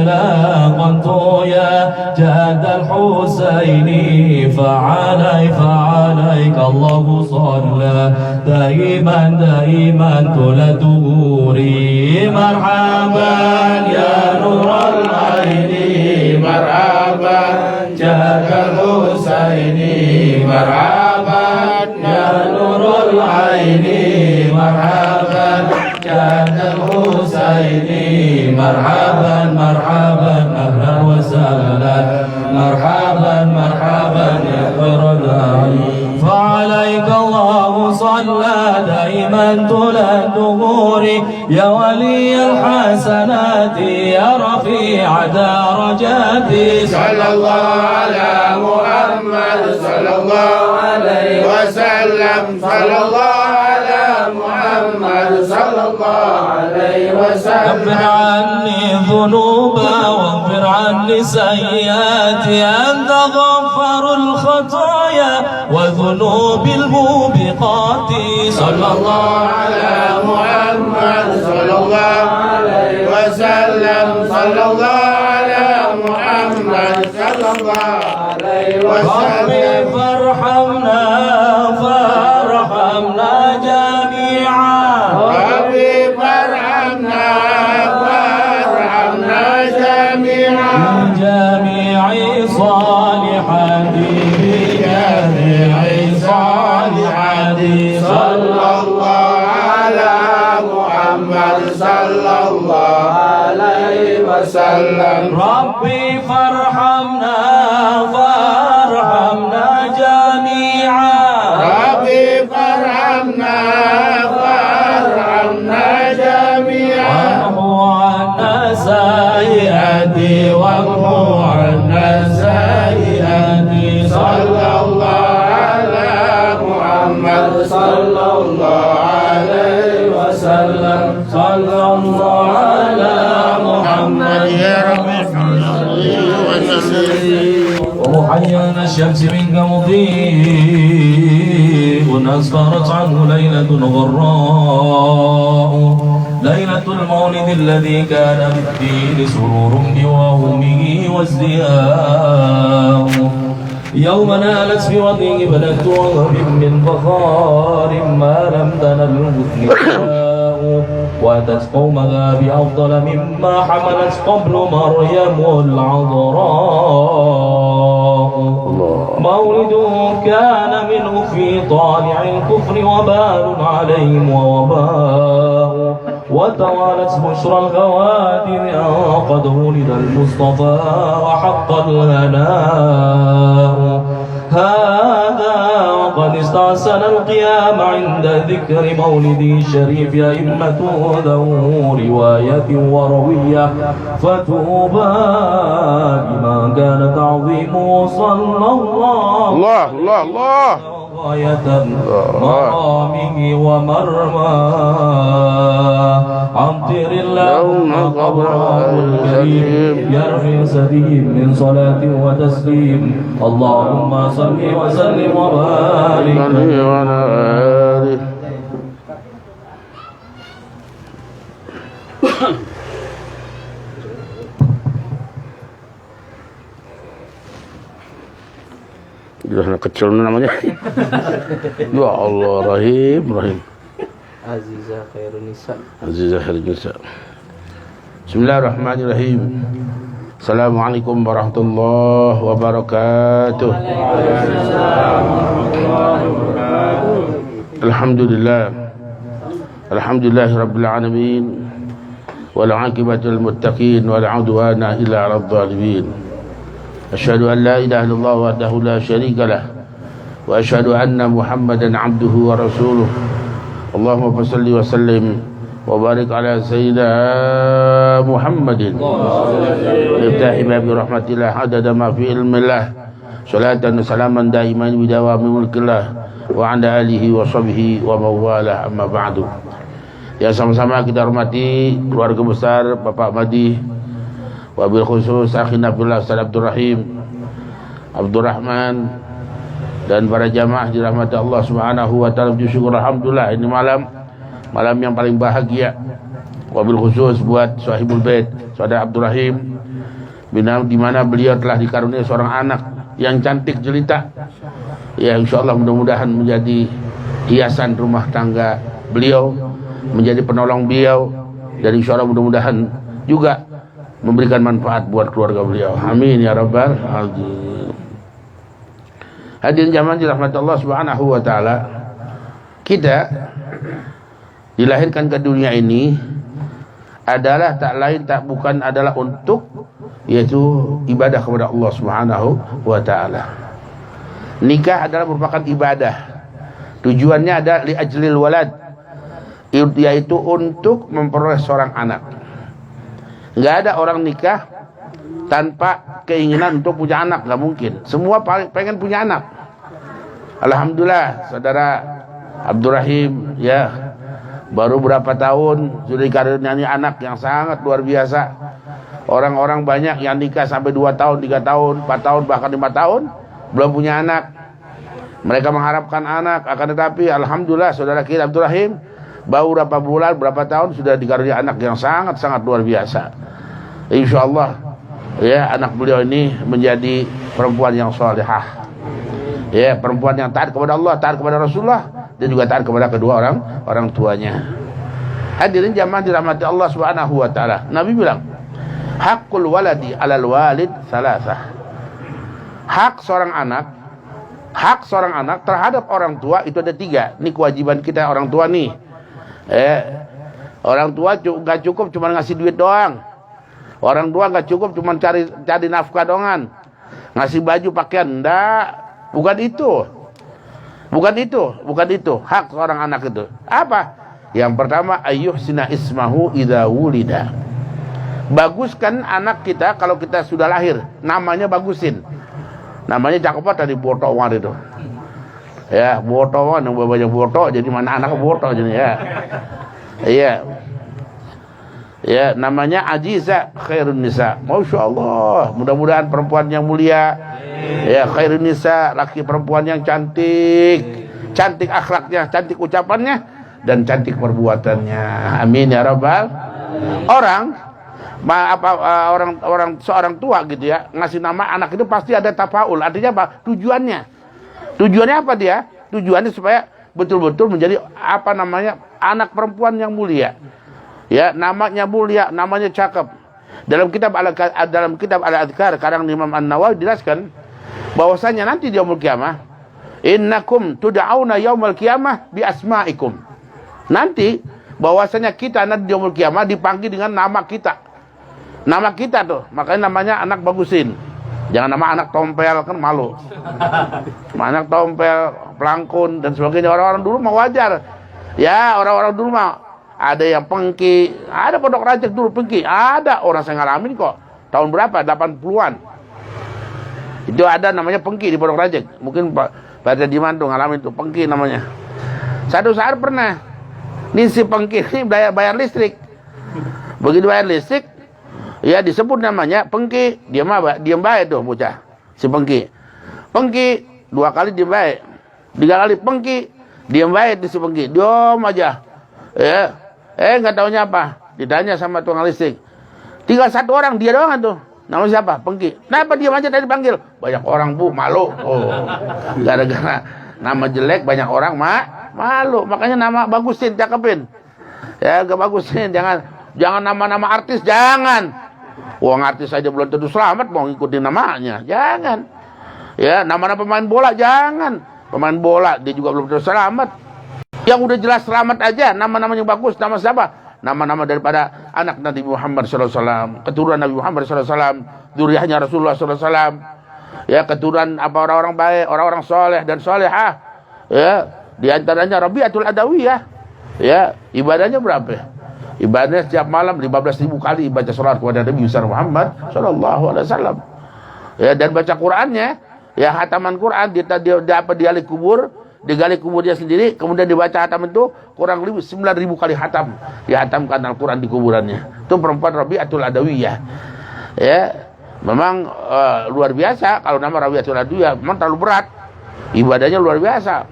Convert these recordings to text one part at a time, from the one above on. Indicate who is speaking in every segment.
Speaker 1: لاقنت يا جد الحسين فعليك الله صلى دائما طول دهوري مرحبا يا نور العين مرحبا جد الحسين مرحبا يا نور العين مرحبا جد الحسين مرحبا أهلا وسهلا مرحبا يا خير الداعين فعليك الله صلى دائما طول الدهور يا ولي الحسنات يا رفيع درجاتي
Speaker 2: صلى الله على محمد صلى الله عليه وسلم صلى الله على محمد صلى الله عليه وسلم
Speaker 1: اغفر عني ذنوبا واغفر عني سيئاتي أنت غفر الخطايا وذنوب الموبقات
Speaker 2: صلى الله على محمد صلى الله عليه وسلم صلى الله على محمد صلى الله عليه وسلم
Speaker 1: ربي فارحمنا جميعا
Speaker 2: ربي فارحمنا جميعا
Speaker 1: جميع صالحاتي
Speaker 2: صلى الله على محمد صلى الله عليه وسلم
Speaker 1: ربي فارحمنا جميعا
Speaker 2: ربي فارحمنا جميعا
Speaker 1: وامحو عنا سيئاتي
Speaker 2: صلى الله على محمد صلى الله عليه وسلم
Speaker 1: صلى الله على محمد
Speaker 2: يا رب
Speaker 1: ومحيانا الشمس منك مضيء أسفرت عنه ليلة غراء ليلة المولد الذي كان بالدين سرور بوهمه وازدياء يوم نالت في وضعه بلدت وهب من فخار ما لم تنل مثلها وأتت قومها بأفضل مما حملت قبل مريم العذراء مولده كان منه في طالع الكفر وبال عليهم ووباء وتوالت بشرى الخواتم قد ولد المصطفى وحق الهناء هذا وقد استحسن القيام عند ذكر مولده الشريف أئمة ذو رواية وروية فتوبى بما كان تعظيمه صلى الله غاية مقامه ومرماه عطر اللهم قبره الكريم يرفع سديم من صلاة وتسليم اللهم صل وسلم وبارك
Speaker 2: عليه وعلى آله Sudah kecil namanya. Ya Allah, Rahim.
Speaker 3: Azizah Khairun Nisa.
Speaker 2: Bismillahirrahmanirrahim. Assalamualaikum warahmatullahi wabarakatuh. Alhamdulillah rabbil alamin. Wal 'aqibatul muttaqin wal 'udwana illa 'alal zalimin. Asyhadu an la ilaha illallah wahdahu la syarika lah wa asyhadu anna Muhammadan 'abduhu wa rasuluh. Allahumma shalli wa sallim wa barik ala sayyidina Muhammadin iftahi babi rahmatillah adada ma fi ilmillah salatan salaman daiman bidawami mulkillah wa ala alihi wa sahbihi wa mawalah amma ba'du. Ya, sama-sama kita hormati keluarga besar Bapak Madi, wabil khusus akhina fillah Ustaz Abdurrahman dan para jamaah dirahmati Allah Subhanahu wa taala. Syukur alhamdulillah, ini malam yang paling bahagia, wabil khusus buat Sahibul Bait Saudara Abdul Rahim, di mana beliau telah dikaruniai seorang anak yang cantik jelita. Ya, insyaallah mudah-mudahan menjadi hiasan rumah tangga beliau, menjadi penolong beliau, dan insyaallah mudah-mudahan juga memberikan manfaat buat keluarga beliau. Amin ya rabbal alamin. Hadirin jamaah dirahmati Allah Subhanahu wa taala. Kita dilahirkan ke dunia ini adalah tak lain tak bukan adalah untuk, yaitu ibadah kepada Allah Subhanahu wa taala. Nikah adalah merupakan ibadah. Tujuannya ada li ajlil walad, yaitu untuk memperoleh seorang anak. Enggak ada orang nikah tanpa keinginan untuk punya anak, enggak mungkin. Semua pengen punya anak. Alhamdulillah, saudara Abdul Rahim ya, baru berapa tahun sudah dikaruniai anak yang sangat luar biasa. Orang-orang banyak yang nikah sampai 2 tahun, 3 tahun, 4 tahun, bahkan 5 tahun belum punya anak. Mereka mengharapkan anak, akan tetapi alhamdulillah saudara kita Abdul Rahim baru berapa bulan, berapa tahun sudah dikaruniai anak yang sangat-sangat luar biasa. Insyaallah ya, anak beliau ini menjadi perempuan yang salihah. Ya, perempuan yang taat kepada Allah, taat kepada Rasulullah, dan juga taat kepada kedua orang tuanya. Hadirin jamaah dirahmati Allah Subhanahu wa taala. Nabi bilang, haqqul waladi 'alal walid salasah. Hak seorang anak terhadap orang tua itu ada 3. Ini kewajiban kita orang tua nih. Orang tua enggak cukup cuma ngasih duit doang. Orang tua enggak cukup cuma cari nafkah doang. Ngasih baju pakaian, enggak. Bukan itu hak seorang anak itu. Apa? Yang pertama, ayyuhsina ismahu idza wulida. Baguskan anak kita kalau kita sudah lahir, namanya bagusin. Namanya cakep banget tadi botowan itu. Ya, botowan yang banyak boto, jadi mana anak boto jadi ya. Iya. Ya, namanya Ajiza khairun nisa. Masyaallah, mudah-mudahan perempuan yang mulia. Ya, khairun nisa, laki perempuan yang cantik, cantik akhlaknya, cantik ucapannya, dan cantik perbuatannya. Amin ya rabbal. Seorang tua gitu ya, ngasih nama anak itu pasti ada tafaul. Artinya apa? Tujuannya apa dia? Tujuannya supaya betul-betul menjadi anak perempuan yang mulia. Ya, namanya mulia, namanya cakep. Dalam kitab Al-Adhkar karang Imam An-Nawawi dijelaskan bahwasanya nanti di yaumul qiyamah, innakum tud'auna yaumal qiyamah bi asma'ikum. Nanti bahwasanya kita nanti di yaumul qiyamah dipanggil dengan nama kita. Nama kita tuh, makanya namanya anak bagusin. Jangan nama anak tompel, kan malu. Anak tompel, pelangkun dan sebagainya. Orang-orang dulu mah wajar. Ya, orang-orang dulu mah ada yang pengki, ada pondok rajak dulu pengki, ada orang saya ngalamin kok. Tahun berapa? 80-an. Itu ada namanya pengki di pondok rajak. Mungkin Pak Diman tuh ngalamin tuh pengki namanya. Satu saat pernah nih si pengki ini bayar listrik. Begitu bayar listrik, ya disebut namanya pengki. Diam baik tuh bocah si pengki. Pengki 2 kali diam baik, 3 kali pengki diam baik di si pengki. Diam aja. Ya. Nggak taunya apa, ditanya sama tukang listrik. Tinggal 1 orang, dia doang tuh. Nama siapa? Pengki. Kenapa diam aja tadi dipanggil? Banyak orang bu, malu. Gara-gara nama jelek banyak orang malu. Makanya nama bagusin, cakepin. Ya, gak bagusin. Jangan nama-nama artis, jangan. Uang artis aja belum tentu selamat, mau ngikutin namanya, jangan. Ya, nama-nama pemain bola, jangan. Pemain bola dia juga belum tentu selamat. Yang udah jelas selamat aja, nama-namanya bagus. Nama siapa? Nama-nama daripada anak Nabi Muhammad SAW, keturunan Nabi Muhammad SAW, zuriyahnya Rasulullah SAW. Ya, keturunan orang-orang baik, orang-orang soleh dan solehah. Ya, di antaranya Rabi'atul Adawiyah. Ya, ibadahnya berapa? Ibadahnya setiap malam 15.000 kali baca salat kepada Nabi Muhammad SAW. Ya, dan baca Qur'annya, ya hataman Qur'an digali kubur. Digali kuburnya sendiri, kemudian dibaca hatam itu kurang lebih 9.000 kali hatam. Dihatamkan Al-Quran di kuburannya. Itu perempuan Rabi'atul Adawiyah. Ya, memang luar biasa. Kalau nama Rabi'atul Adawiyah memang terlalu berat. Ibadahnya luar biasa.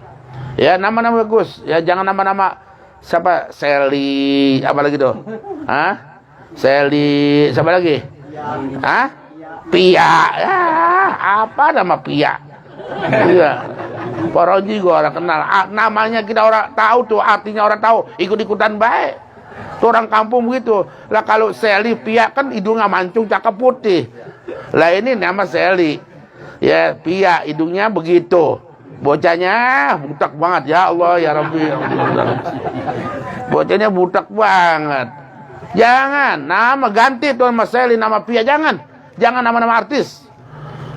Speaker 2: Ya, nama-nama bagus. Ya, jangan nama-nama siapa? Seli apa lagi tuh? Hah? Seli siapa lagi? Hah? Pia. Ya, apa nama Pia? Iya. Paroji gua orang kenal. Namanya kita orang tahu tuh, artinya orang tahu, ikut-ikutan baik. Tuh orang kampung begitu. Lah kalau Seli Pia kan hidungnya mancung, cakep putih. Lah ini nama Seli. Ya, Pia hidungnya begitu. Bocahnya butak banget, ya Allah ya Rabbi. Bocahnya butak banget. Jangan nama ganti tuh nama Seli, nama Pia, jangan nama-nama artis.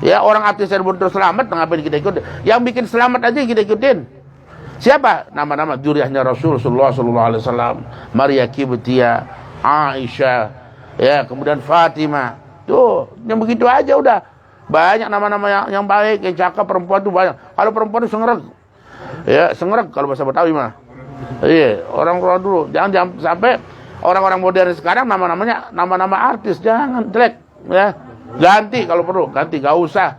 Speaker 2: Ya, orang artis yang belum selamat, ngapain kita ikut? Yang bikin selamat aja kita ikutin. Siapa? Nama-nama juriyahnya Rasulullah SAW, Maria Kibtiyah, Aisyah, ya, kemudian Fatimah. Tuh, yang begitu aja udah. Banyak nama-nama yang baik, yang cakep, perempuan tuh banyak. Kalau perempuan itu sengereg. Ya, sengereg kalau bahasa Betawi mah. Iya, orang-orang dulu. Jangan sampai orang-orang modern sekarang nama-namanya nama-nama artis, jangan jelek, ya. Ganti kalau perlu, ganti, gak usah.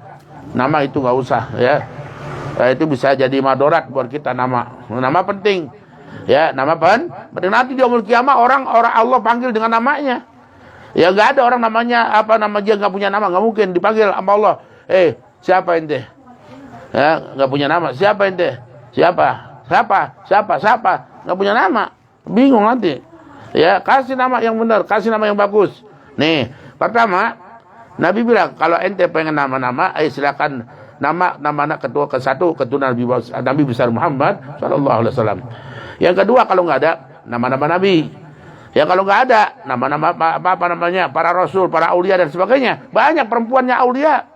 Speaker 2: Nama itu gak usah, ya. Itu bisa jadi madorat buat kita nama. Nama penting. Ya, nama penting. Nanti di yaumul kiamah orang Allah panggil dengan namanya. Ya gak ada orang namanya dia gak punya nama, gak mungkin dipanggil sama Allah. Siapa ente? Ya, gak punya nama. Siapa ente? Siapa? Gak punya nama. Bingung nanti. Ya, kasih nama yang benar, kasih nama yang bagus. Nih, pertama Nabi bilang, kalau ente pengen nama-nama, silakan nama anak ketua Nabi besar Muhammad sallallahu alaihi wasallam. Yang kedua, kalau nggak ada nama-nama Nabi. Ya kalau nggak ada nama-nama apa namanya, para rasul, para aulia dan sebagainya. Banyak perempuannya aulia.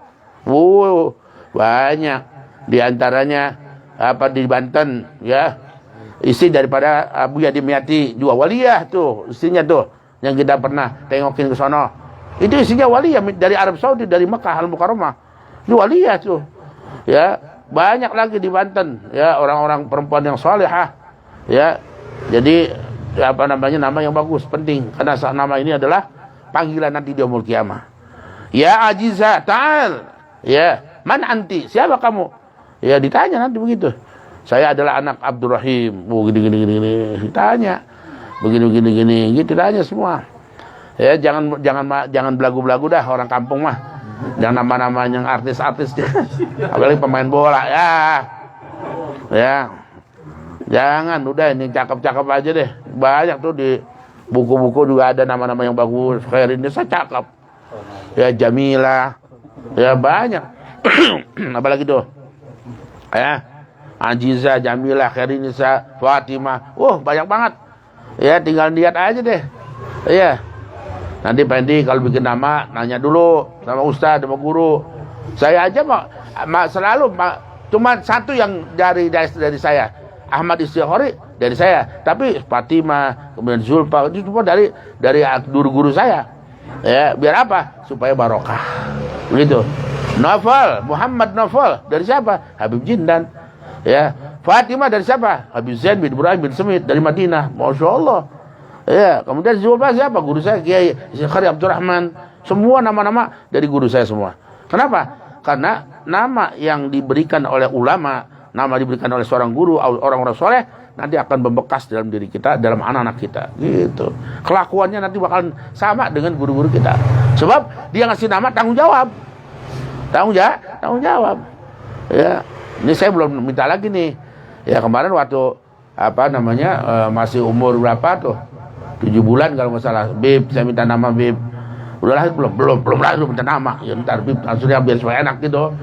Speaker 2: Banyak. Di antaranya di Banten, ya. Istri daripada Abu Yadimyati juga waliyah tuh, istrinya tuh yang kita pernah tengokin ke sono. Itu isinya waliyah dari Arab Saudi, dari Mekah Al-Mukarramah. Itu waliyah tuh. Ya, banyak lagi di Banten, ya, orang-orang perempuan yang salehah. Ya. Jadi nama yang bagus penting karena nama ini adalah panggilan nanti di yaumul kiamah. Ya Ajiza, ta'al. Ya, man anti? Siapa kamu? Ya ditanya nanti begitu. Saya adalah anak Abdurrahim. Gini. Ditanya. Begini gitu tanya semua. Ya, jangan belagu-belagu dah orang kampung mah. Jangan nama-nama yang artis-artis. Apalagi pemain bola, ya. Ya. Jangan, udah ini cakep-cakep aja deh. Banyak tuh di buku-buku juga ada nama-nama yang bagus. Khairunnisa cakep. Ya, Jamila. Ya, banyak. Apalagi tuh? Ya. Ajiza, Jamila, Khairunnisa, Fatimah. Banyak banget. Ya, tinggal lihat aja deh. Iya. Nanti Pendi kalau bikin nama nanya dulu sama ustaz, sama guru. Saya aja selalu cuma satu yang dari saya, Ahmad Istighfari dari saya. Tapi Fatimah, kemudian Zulfa itu semua dari guru-guru saya. Ya, biar apa? Supaya barokah. Begitu. Novel, Muhammad Novel dari siapa? Habib Jindan. Ya, Fatimah dari siapa? Habib Zain bin Ibrahim bin Semit dari Madinah. Masya Allah. Ya, kemudian Zulfa siapa? Guru saya Kiai Syekh Abdurrahman. Semua nama-nama dari guru saya semua. Kenapa? Karena nama yang diberikan oleh ulama, nama diberikan oleh seorang guru, orang-orang soleh, nanti akan membekas dalam diri kita, dalam anak-anak kita. Gitu. Kelakuannya nanti bakalan sama dengan guru-guru kita. Sebab dia ngasih nama tanggung jawab. Tanggung jawab. Ya, ini saya belum minta lagi nih. Ya, kemarin waktu masih umur berapa tuh? 7 bulan kalau nggak salah. Bib, saya minta nama Bib. Udah lahir belum lahir minta nama. Ya ntar Bib langsungnya biar supaya enak gitu.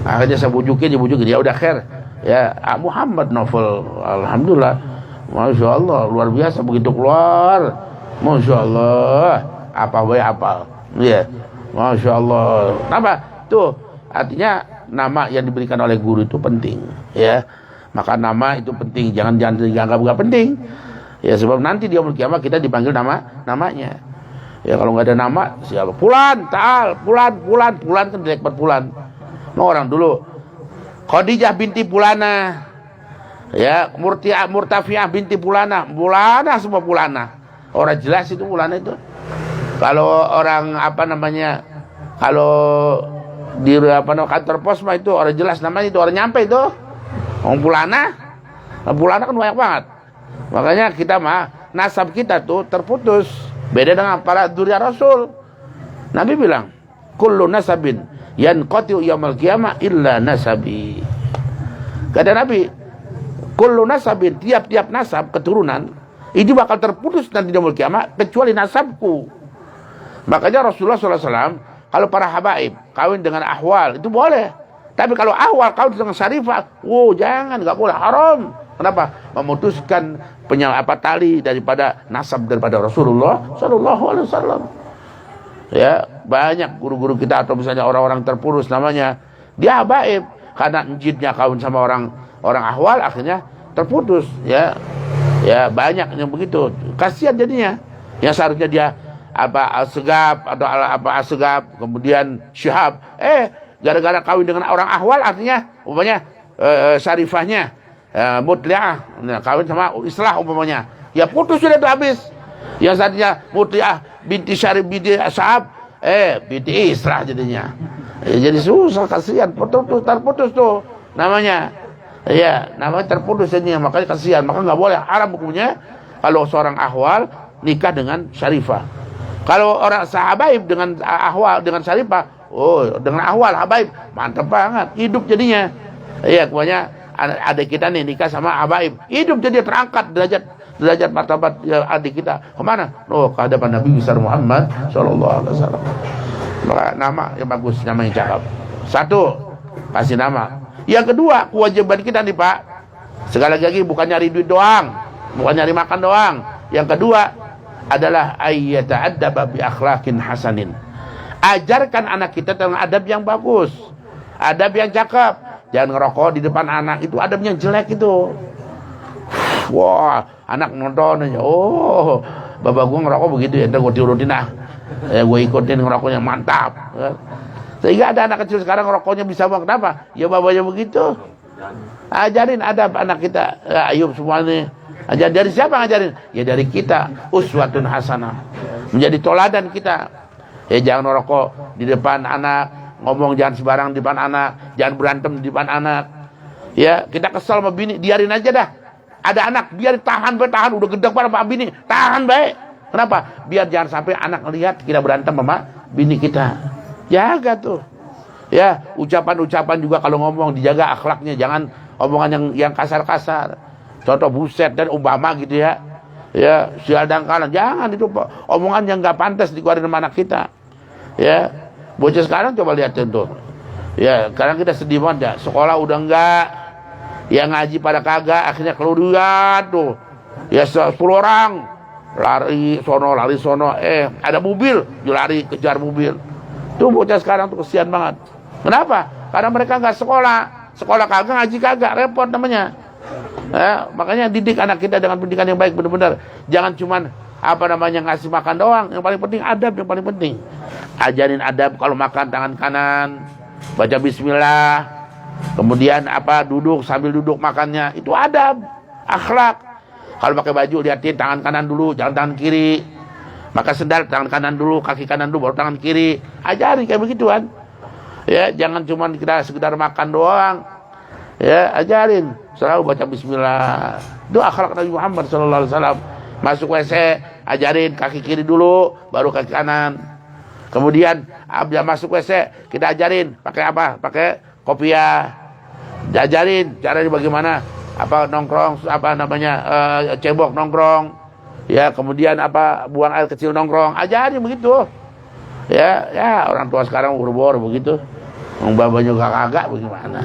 Speaker 2: Akhirnya saya bujukin dia udah khair. Ya, Muhammad Novel. Alhamdulillah. Masya Allah, luar biasa begitu keluar. Masya Allah. Apa hafal. Ya. Masya Allah. Kenapa? Tuh, artinya nama yang diberikan oleh guru itu penting, ya. Maka nama itu penting, jangan dianggap enggak penting. Ya, sebab nanti di yaumul kiamah kita dipanggil namanya. Ya, kalau nggak ada nama, siapa? Fulan kan jelek buat Fulan. Orang dulu Khadijah binti Fulana. Ya, Murtafiah binti Fulana semua Fulana. Orang jelas itu Fulana itu. Kalau orang kalau di kantor pos mah itu orang jelas namanya, itu orang nyampe itu. Fulana kan banyak banget. Makanya kita mah nasab kita tuh terputus. Beda dengan para dzurriyyah Rasul. Nabi bilang, kullu nasabin yanqati'u yaumil qiyamah illa nasabi. Kata Nabi, kullu nasabin, tiap-tiap nasab keturunan itu bakal terputus nanti di yaumil qiyamah kecuali nasabku. Makanya Rasulullah SAW kalau para habaib kawin dengan ahwal itu boleh. Tapi kalau ahwal kawin dengan syarifah, jangan, nggak boleh, haram. Kenapa? Memutuskan tali daripada nasab daripada Rasulullah SAW. Ya, banyak guru-guru kita atau misalnya orang-orang terpurus namanya dia habaib karena njidnya kawin sama orang ahwal akhirnya terputus. Ya, banyak yang begitu. Kasihan jadinya. Yang seharusnya dia asgab atau asgab kemudian syihab, gara-gara kawin dengan orang ahwal artinya umpamanya syarifahnya mutliah, kawin sama islah umpamanya, ya putus sudah itu habis. Yang saatnya mutliah binti syarif binti sahab, binti islah jadinya. Jadi susah, kasihan, terputus tuh namanya. Ya, namanya terputus jadinya, makanya kasihan. Maka nggak boleh, haram hukumnya kalau seorang ahwal nikah dengan syarifah. Kalau orang sahabaib dengan ahwal dengan syarifah, dengan ahwal habaib mantap banget, hidup jadinya. Iya, pokoknya adik kita nih nikah sama habaib, hidup jadi terangkat derajat martabat adik kita kemana? Ke hadapan Nabi besar Muhammad Sallallahu Alaihi Wasallam. Maka nama yang bagus, nama yang cakep. Satu, kasih nama. Yang kedua, kewajiban kita nih Pak, sekali lagi bukan nyari duit doang, bukan nyari makan doang. Yang kedua adalah ayyata'addaba bi akhlaqin hasanin. Ajarkan anak kita tentang adab yang bagus, adab yang cakep. Jangan ngerokok di depan anak, itu adabnya jelek itu. Wah, anak nonton aja, bapak gua ngerokok begitu ya, ntar gua turutin gua ikutin ngerokoknya, mantap. Sehingga ada anak kecil sekarang ngerokoknya bisa bang, kenapa? Ya bapaknya begitu. Ajarin adab anak kita, Ayub semuanya. Ajar dari siapa ngajarin? Ya dari kita, uswatun hasanah. Menjadi toladan kita. Ya jangan ngerokok di depan anak. Ngomong jangan sembarang di depan anak, jangan berantem di depan anak. Ya, kita kesal sama bini, biarin aja dah. Ada anak, biar tahan, udah gede pada Pak bini, tahan baik. Kenapa? Biar jangan sampai anak lihat kita berantem sama bini kita. Jaga tuh. Ya, ucapan-ucapan juga kalau ngomong dijaga akhlaknya, jangan omongan yang kasar-kasar. Contoh buset dan Obama gitu ya. Ya, sial dan kanan, jangan itu omongan yang enggak pantas dikeluarin sama anak kita. Ya. Bocah sekarang coba lihat tuh. Ya, sekarang kita sedih banget ya. Sekolah udah enggak, yang ngaji pada kagak, akhirnya keluar tuh. Ya 10 orang lari sono, ada mobil, lari kejar mobil. Tuh bocah sekarang tuh kesian banget. Kenapa? Karena mereka enggak sekolah kagak, ngaji kagak, repot namanya. Ya, makanya didik anak kita dengan pendidikan yang baik benar-benar. Jangan cuman ngasih makan doang. Yang paling penting adab, yang paling penting. Ajarin adab kalau makan tangan kanan, baca bismillah. Kemudian duduk sambil duduk makannya, itu adab, akhlak. Kalau pakai baju lihatin tangan kanan dulu, jangan tangan kiri. Maka sendal tangan kanan dulu, kaki kanan dulu, baru tangan kiri. Ajarin kayak begituan. Ya, jangan cuma kita sekedar makan doang. Ya, ajarin selalu baca bismillah. Itu akhlak Nabi Muhammad sallallahu alaihi wasallam. Masuk WC, ajarin kaki kiri dulu, baru kaki kanan. Kemudian abis masuk WC, kita ajarin pakai apa? Pakai kopiah. Ajarin caranya bagaimana, nongkrong, cebok nongkrong. Ya, kemudian buang air kecil nongkrong. Ajarin begitu. Ya, orang tua sekarang buru-buru begitu. Babanya juga kagak bagaimana.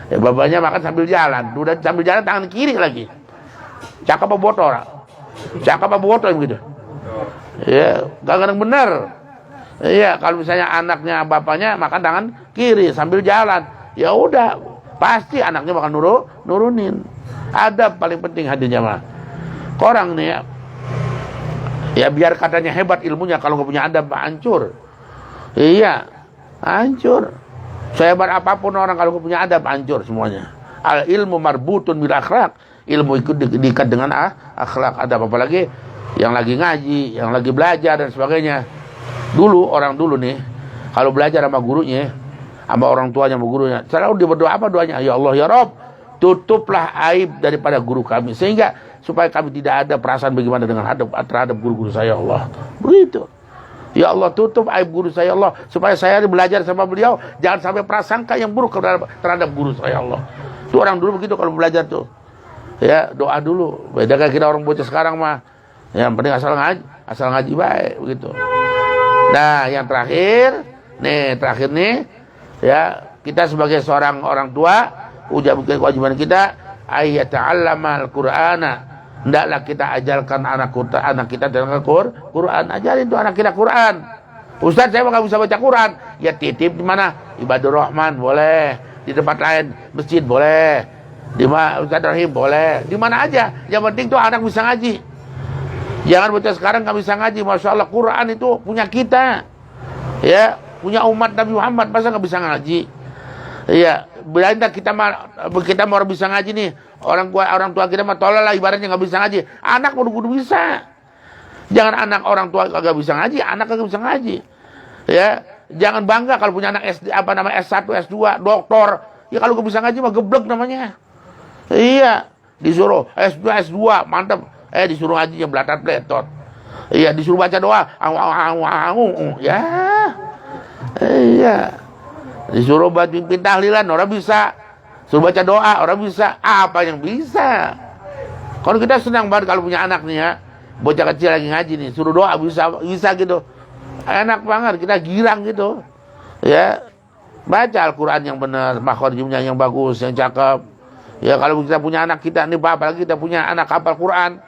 Speaker 2: Ya, babanya makan sambil jalan. Udah sambil jalan tangan kiri lagi. Cakap apa botol? Cakap apa botol begitu? Ya, gak benar. Iya, kalau misalnya anaknya bapaknya makan tangan kiri sambil jalan, ya udah pasti anaknya bakal nurunin. Adab paling penting hadirnya mah. Orang nih ya biar katanya hebat ilmunya, kalau nggak punya adab hancur. Iya, hancur. Sehebat apapun orang kalau nggak punya adab hancur semuanya. Al ilmu marbutun bil akhlak. Ilmu ikut diikat dengan akhlak, adab, apalagi yang lagi ngaji, yang lagi belajar dan sebagainya. Orang dulu nih, kalau belajar sama gurunya, sama orang tuanya, sama gurunya, selalu dia berdoa apa doanya? Ya Allah, ya Rabb, tutuplah aib daripada guru kami, sehingga supaya kami tidak ada perasaan bagaimana dengan terhadap guru-guru saya, Allah. Begitu. Ya Allah, tutup aib guru saya, Allah, supaya saya belajar sama beliau jangan sampai prasangka yang buruk terhadap guru saya, Allah. Itu orang dulu begitu kalau belajar tuh. Ya, doa dulu. Beda kayak kita orang bocah sekarang mah. Yang penting asal ngaji baik begitu. Nah, yang terakhir nih, ya, kita sebagai seorang orang tua, kewajiban kita ayat ta'allama al-Qur'ana. Hendaklah kita ajarkan anak kita dengan Quran. Ajarin tuh anak kita Quran. Ustaz, saya nggak bisa baca Quran. Ya titip di mana? Ibadur Rahman boleh, di tempat lain masjid boleh, di mana Ustaz Rahim boleh, di mana aja. Yang penting tuh anak bisa ngaji. Jangan bocah sekarang nggak bisa ngaji. Masya Allah, Quran itu punya kita, ya, punya umat Nabi Muhammad, masa nggak bisa ngaji? Iya, berarti kita mau bisa ngaji nih. Orang tua kita mah tolol lah, ibaratnya nggak bisa ngaji. Anak kudu bisa. Jangan anak orang tua kagak bisa ngaji, anak kagak bisa ngaji. Ya, jangan bangga kalau punya anak S1, S2, doktor. Ya kalau nggak bisa ngaji mah geblek namanya. Iya, disuruh S2, S2, mantap. Disuruh ngaji yang belatat-beletot. Iya, disuruh baca doa. Ya. Iya. Disuruh pimpin tahlilan, orang bisa. Suruh baca doa, orang bisa. Apa yang bisa? Kalau kita senang banget kalau punya anak nih ya, bocah kecil lagi ngaji nih, suruh doa bisa gitu. Enak banget, kita girang gitu. Ya, baca Al-Quran yang benar, makhorijnya yang bagus, yang cakep. Ya, kalau kita punya anak kita nih, apalagi kita punya anak hafal Quran.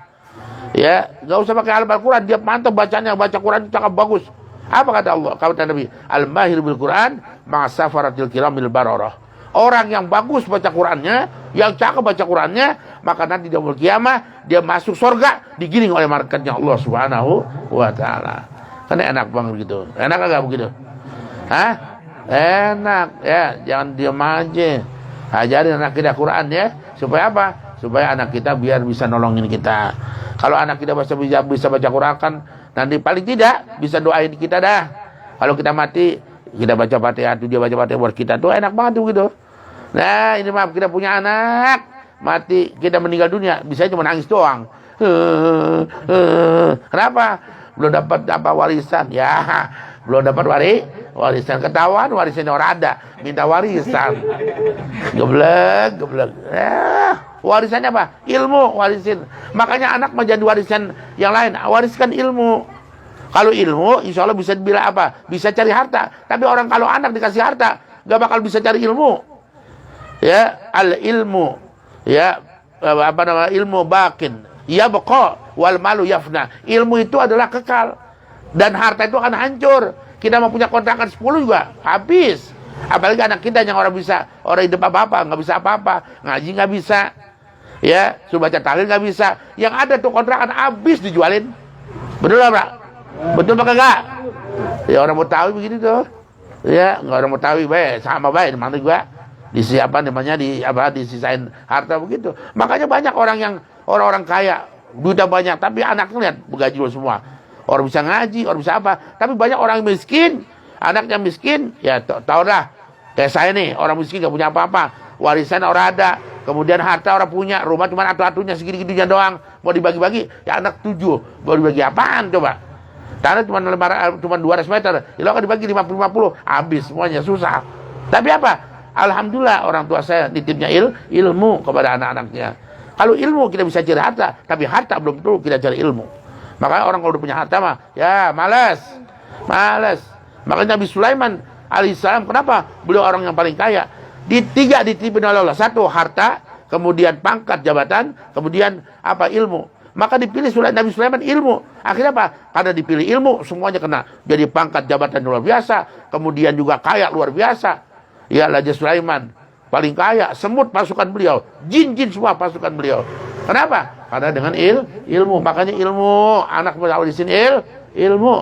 Speaker 2: Ya, nggak usah pakai hafal Quran, dia mantap bacanya, baca Quran cakep bagus. Apa kata Allah? Kata Nabi, al-mahir bil Quran ma'asafaratil kiramil bararah. Orang yang bagus baca Qurannya, yang cakep baca Qurannya, maka nanti di yaumul kiamah dia masuk surga, digiring oleh malaikatnya Allah Subhanahu wa taala. Karena enak banget gitu. Enak enggak begitu? Hah? Enak ya, jangan diam aja. Ajarin anak kita Quran ya, supaya apa? Supaya anak kita biar bisa nolongin kita. Kalau anak kita bisa baca Quran kan nanti paling tidak bisa doain kita dah. Kalau kita mati, kita baca Fatihah, dia baca Fatihah buat kita tuh enak banget tuh gitu. Nah, ini maaf kita punya anak mati, kita meninggal dunia, bisa cuma nangis doang. Kenapa? Belum dapat apa warisan. Ya, belum dapat warisan, ketahuan warisannya orang ada, minta warisan. Geblek. Warisannya apa? Ilmu warisin. Makanya anak mau jadi warisan yang lain, wariskan ilmu. Kalau ilmu, insya Allah bisa dibilang apa? Bisa cari harta. Tapi orang kalau anak dikasih harta, gak bakal bisa cari ilmu. Ya, al ilmu, ya, ilmu bakin. Ya baqa wal malu yafna. Ilmu itu adalah kekal dan harta itu akan hancur. Kita mau punya kontrakan 10 juga habis. Apalagi anak kita yang orang hidup apa-apa, nggak bisa apa-apa, ngaji nggak bisa. Ya, suruh baca tahlil nggak bisa. Yang ada tuh kontrakan habis dijualin. Betul nggak, Pak? Betul apa enggak? Ya orang mau tahu begitu tuh. Ya, nggak orang mau tahu baik sama baik mana juga disisain harta begitu. Makanya banyak orang kaya, duitnya banyak, tapi anaknya lihat begaji semua. Orang bisa ngaji, orang bisa apa. Tapi banyak orang miskin, anaknya miskin, ya tau lah. Kayak saya nih, orang miskin gak punya apa-apa. Warisan orang ada, kemudian harta orang punya, rumah cuma atu-atunya segini-gininya doang. Mau dibagi-bagi, ya anak 7. Mau dibagi apaan coba? Tanah cuma 200 meter, ya akan dibagi 50-50, habis semuanya, susah. Tapi apa? Alhamdulillah orang tua saya nitipnya ilmu kepada anak-anaknya. Kalau ilmu kita bisa cari harta, tapi harta belum tentu kita cari ilmu. Makanya orang kalau udah punya harta mah, ya malas. Makanya Nabi Sulaiman alaihissalam, kenapa? Beliau orang yang paling kaya. Tiga dititipin oleh Allah. 1 harta, kemudian pangkat jabatan, kemudian apa? Ilmu. Maka dipilih Nabi Sulaiman ilmu. Akhirnya apa? Karena dipilih ilmu, semuanya kena. Jadi pangkat jabatan luar biasa, kemudian juga kaya luar biasa. Ya, Raja Sulaiman paling kaya, semut pasukan beliau, jin semua pasukan beliau. Kenapa? Karena dengan ilmu. Makanya ilmu, anak warisin ilmu.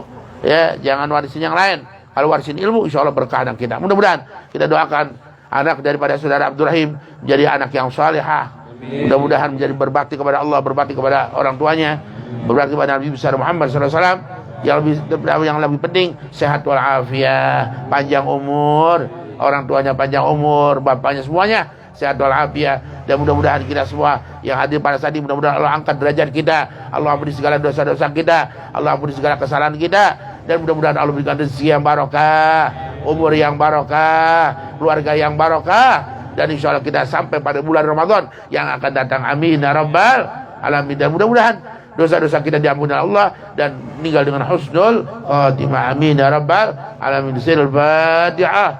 Speaker 2: Ya, jangan warisin yang lain. Kalau warisin ilmu, insya Allah berkah anak kita. Mudah-mudahan kita doakan anak daripada saudara Abdul Rahim menjadi anak yang salihah. Mudah-mudahan menjadi berbakti kepada Allah, berbakti kepada orang tuanya, berbakti kepada Nabi besar Muhammad SAW. Yang lebih penting sehat walafiat, panjang umur. Orang tuanya panjang umur, bapaknya semuanya sehat walafiat. Dan mudah-mudahan kita semua yang hadir pada saat ini, mudah-mudahan Allah angkat derajat kita, Allah ampuni segala dosa-dosa kita, Allah ampuni segala kesalahan kita, dan mudah-mudahan Allah berikan rezeki yang barokah, umur yang barokah, keluarga yang barokah, dan insya Allah kita sampai pada bulan Ramadan yang akan datang. Amin ya rabbal alamin. Dan mudah-mudahan dosa-dosa kita diampuni Allah dan meninggal dengan husnul khatimah. Amin ya rabbal alamin. Sirul Fatihah.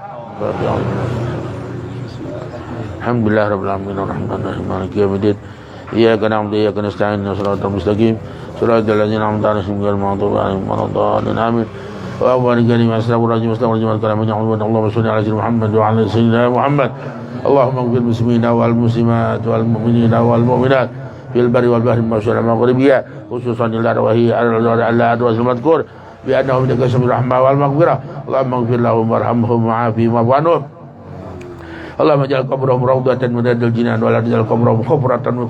Speaker 2: Alhamdulillah rabbil alamin arrahmanir rahim maliki yaumiddin. Iyyaka na'budu wa iyyaka nasta'in ihdinas siratal mustaqim siratal ladzina an'amta 'alaihim ghairil maghdubi 'alaihim waladdallin. Amin. Wa awwalul kalim assalamu alaikum warahmatullahi wabarakatuh. Allahumma shalli ala Muhammad wa ala sayyidina Muhammad. Allahumma ighfir muslimina wal muslimat wal mu'minina wal mu'minat fil barri wal bahri masyaril maghribiyya khususan ila rawahi ala adwazil madhkur bi annahu min kasmi rahmah wal maghfirah. Allahumma ighfir lahum warhamhum wa'afihim wa'fu anhum. Allahumma ja'al qabrahum rawdatan min riyadil jinan wa la taj'al qabrahum hufratan min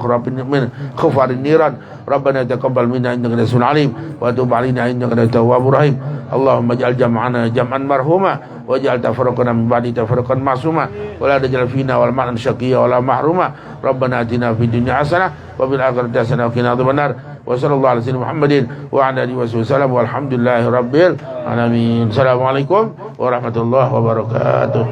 Speaker 2: khufarin niran. Rabbana taqabbal minna innaka antas samiul alim wa tub 'alaina innaka antat tawwabur rahim. Allahumma ja'al jam'ana jam'an marhuma waj'al tafarruqana min ba'di tafarruqan ma'suma wa la taj'al fina wal ma'an syaqiyya wa la mahruma. Rabbana atina fid dunya hasanah wa fil akhirati hasanah wa qina adzabannar. Wa sallallahu alaihi Muhammadin wa ala alihi wasallam walhamdulillahi rabbil alamin. Assalamualaikum warahmatullahi wabarakatuh.